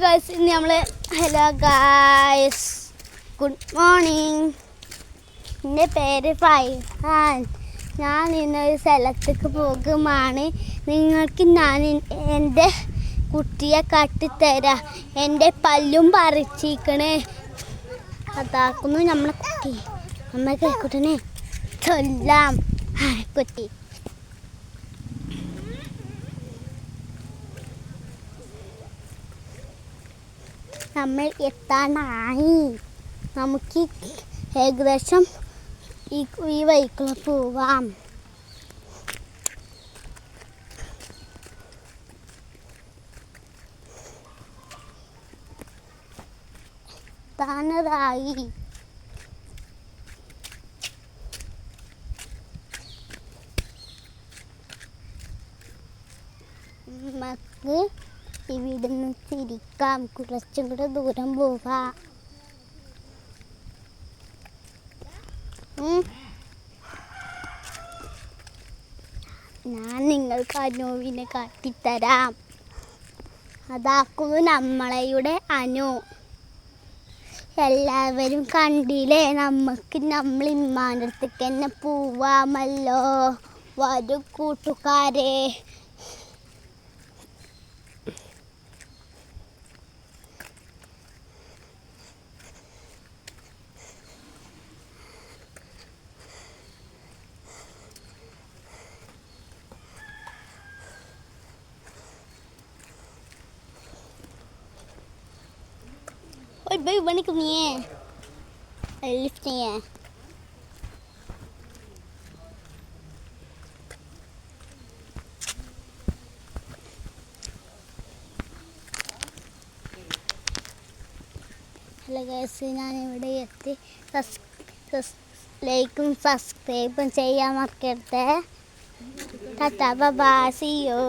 Guys ഇന്ന് നമ്മൾ hello guys good morning. എൻ്റെ പേര് ഫൈഹാൻ. ഞാൻ ഇന്നൊരു സ്ഥലത്തേക്ക് പോകുമാണ്. നിങ്ങൾക്ക് ഞാൻ എൻ്റെ കുട്ടിയെ കാട്ടിത്തരാം. എൻ്റെ പല്ലും പറിച്ചിരിക്കണേ. അതാക്കുന്നു നമ്മളെ കുട്ടി. നമ്മൾ കേൾക്കട്ടെ ചൊല്ലാം കുട്ടി. നമ്മൾ എത്താനായി. നമുക്ക് ഏകദേശം ഈ വഴിക്കുള്ള പോവാം. എത്താനായി. നമുക്ക് ഇവിടെ നിന്ന് തിരിക്കാം. കുറച്ചും കൂടെ ദൂരം പോകാം. ഞാൻ നിങ്ങൾക്ക് അനുവിനെ കാട്ടിത്തരാം. അതാക്കുന്നു നമ്മളയുടെ അനു. എല്ലാവരും കണ്ടില്ലേ? നമ്മൾ ഇമ്മാൻ്റെ അടുത്തേക്ക് തന്നെ പോവാമല്ലോ. വരും കൂട്ടുകാരെ. Ôi bây giờ con nghe lift nha. Hello guys, ഞാൻ ഇവിടെ എത്തി. ലൈക്കും സബ്സ്ക്രൈബും ചെയ്യാൻ മറക്കരുത്. Tata bye bye, see you.